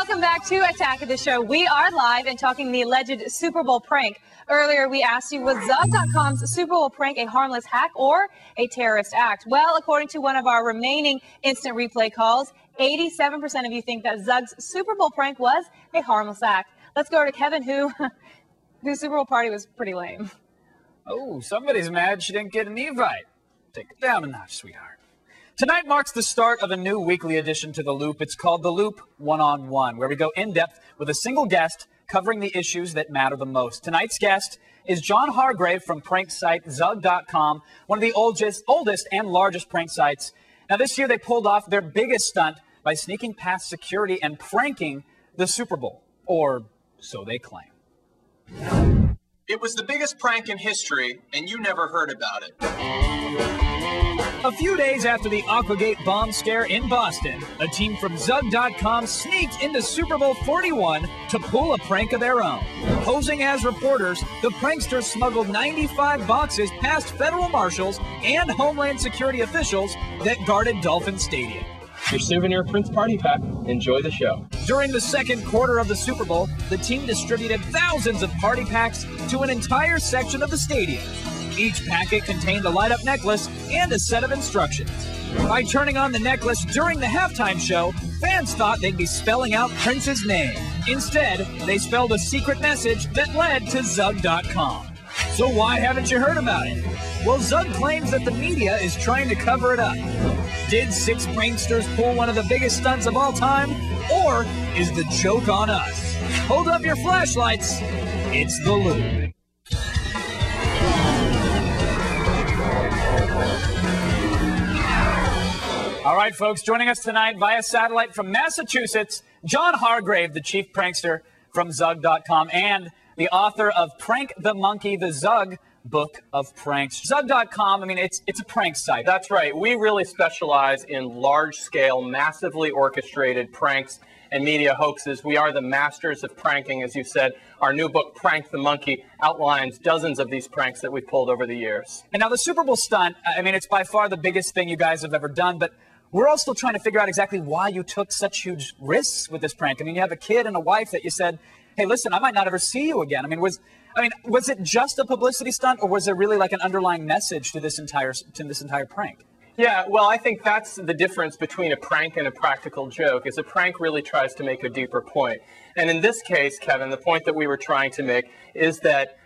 Welcome back to Attack of the Show. We are live and talking the alleged Super Bowl prank. Earlier, we asked you, was Zug.com's Super Bowl prank a harmless hack or a terrorist act? Well, according to one of our remaining instant replay calls, 87% of you think that Zug's Super Bowl prank was a harmless act. Let's go to Kevin, whose Super Bowl party was pretty lame. Oh, somebody's mad she didn't get an Evite. Take it down a notch, sweetheart. Tonight marks the start of a new weekly edition to The Loop. It's called The Loop One-on-One, where we go in-depth with a single guest covering the issues that matter the most. Tonight's guest is John Hargrave from prank site Zug.com, one of the oldest and largest prank sites. Now, this year they pulled off their biggest stunt by sneaking past security and pranking the Super Bowl, or so they claim. It was the biggest prank in history, and you never heard about it. A few days after the Aquagate bomb scare in Boston, a team from Zug.com sneaked into Super Bowl 41 to pull a prank of their own. Posing as reporters, the pranksters smuggled 95 boxes past federal marshals and Homeland Security officials that guarded Dolphin Stadium. Your souvenir Prince party pack. Enjoy the show. During the second quarter of the Super Bowl, the team distributed thousands of party packs to an entire section of the stadium. Each packet contained a light-up necklace and a set of instructions. By turning on the necklace during the halftime show, fans thought they'd be spelling out Prince's name. Instead, they spelled a secret message that led to Zug.com. So why haven't you heard about it? Well, Zug claims that the media is trying to cover it up. Did 6 pranksters pull one of the biggest stunts of all time? Or is the joke on us? Hold up your flashlights. It's The Loop. All right, folks, joining us tonight via satellite from Massachusetts, John Hargrave, the chief prankster from Zug.com and the author of Prank the Monkey, the Zug Book of Pranks. Zug.com, I mean, it's a prank site. That's right. We really specialize in large-scale, massively orchestrated pranks and media hoaxes. We are the masters of pranking, as you said. Our new book, Prank the Monkey, outlines dozens of these pranks that we've pulled over the years. And now the Super Bowl stunt, I mean, it's by far the biggest thing you guys have ever done, but we're all still trying to figure out exactly why you took such huge risks with this prank. I mean, you have a kid and a wife that you said, hey, listen, I might not ever see you again. I mean, was it just a publicity stunt, or was there really like an underlying message to this entire prank? Yeah, well, I think that's the difference between a prank and a practical joke, is a prank really tries to make a deeper point. And in this case, Kevin, the point that we were trying to make is that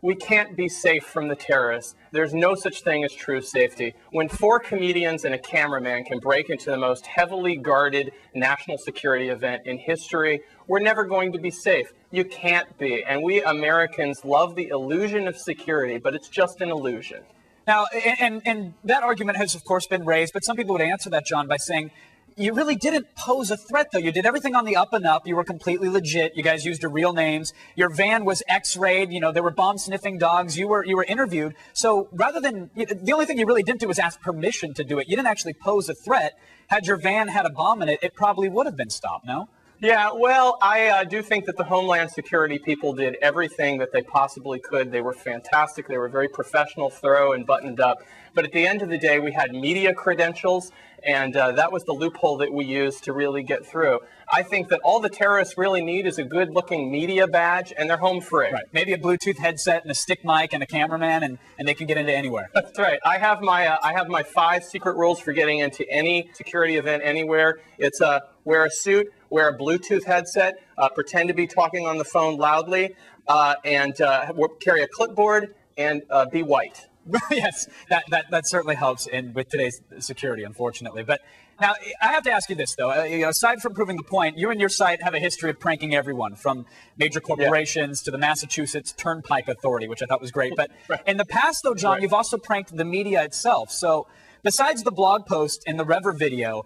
we can't be safe from the terrorists. There's no such thing as true safety. When 4 comedians and a cameraman can break into the most heavily guarded national security event in history, we're never going to be safe. You can't be. And we Americans love the illusion of security, but it's just an illusion. Now, and that argument has, of course, been raised, but some people would answer that, John, by saying, you really didn't pose a threat, though. You did everything on the up and up. You were completely legit. You guys used your real names. Your van was X-rayed. You know, there were bomb-sniffing dogs. You were interviewed. So rather than, the only thing you really didn't do was ask permission to do it. You didn't actually pose a threat. Had your van had a bomb in it, it probably would have been stopped, no? Yeah, well, I do think that the Homeland Security people did everything that they possibly could. They were fantastic. They were very professional, thorough, and buttoned up. But at the end of the day, we had media credentials, and that was the loophole that we used to really get through. I think that all the terrorists really need is a good-looking media badge, and they're home free. Right. Maybe a Bluetooth headset and a stick mic and a cameraman, and they can get into anywhere. That's right. I have my 5 secret rules for getting into any security event anywhere. It's wear a suit, wear a Bluetooth headset, pretend to be talking on the phone loudly, and carry a clipboard, and be white. Yes, that certainly helps with today's security, unfortunately. But now, I have to ask you this, though. Aside from proving the point, you and your site have a history of pranking everyone, from major corporations to the Massachusetts Turnpike Authority, which I thought was great. But in the past, though, John, you've also pranked the media itself. So besides the blog post and the Rever video,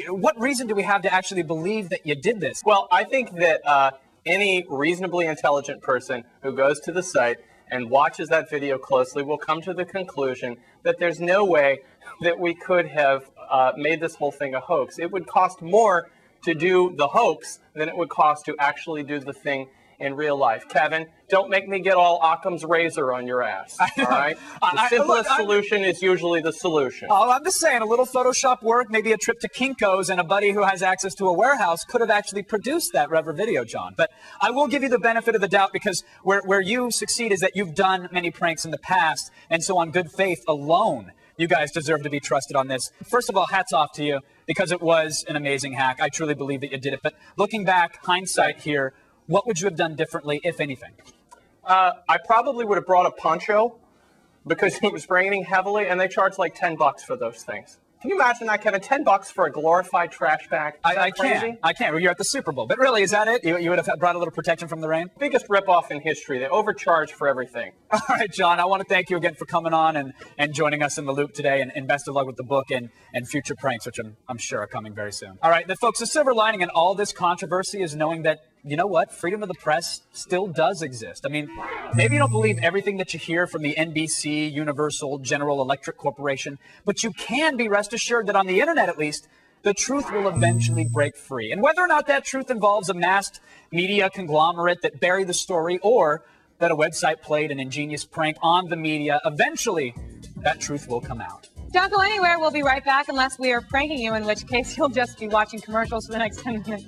what reason do we have to actually believe that you did this? Well, I think that any reasonably intelligent person who goes to the site and watches that video closely will come to the conclusion that there's no way that we could have made this whole thing a hoax. It would cost more to do the hoax than it would cost to actually do the thing in real life. Kevin, don't make me get all Occam's razor on your ass, all right? The simplest solution is usually the solution. Oh, I'm just saying, a little Photoshop work, maybe a trip to Kinko's, and a buddy who has access to a warehouse could have actually produced that rubber video, John. But I will give you the benefit of the doubt, because where you succeed is that you've done many pranks in the past, and so on good faith alone, you guys deserve to be trusted on this. First of all, hats off to you, because it was an amazing hack. I truly believe that you did it. But looking back, hindsight here, what would you have done differently, if anything? I probably would have brought a poncho, because it was raining heavily, and they charged like $10 for those things. Can you imagine that, Kevin? $10 for a glorified trash bag? I can't. Well, you're at the Super Bowl. But really, is that it? You would have brought a little protection from the rain? Biggest ripoff in history. They overcharge for everything. All right, John, I want to thank you again for coming on and joining us in the loop today. And best of luck with the book and future pranks, which I'm sure are coming very soon. All right, then, folks, the silver lining in all this controversy is knowing that, you know what? Freedom of the press still does exist. I mean, maybe you don't believe everything that you hear from the NBC, Universal, General Electric Corporation, but you can be rest assured that on the internet, at least, the truth will eventually break free. And whether or not that truth involves a masked media conglomerate that buried the story, or that a website played an ingenious prank on the media, eventually that truth will come out. Don't go anywhere. We'll be right back, unless we are pranking you, in which case you'll just be watching commercials for the next 10 minutes.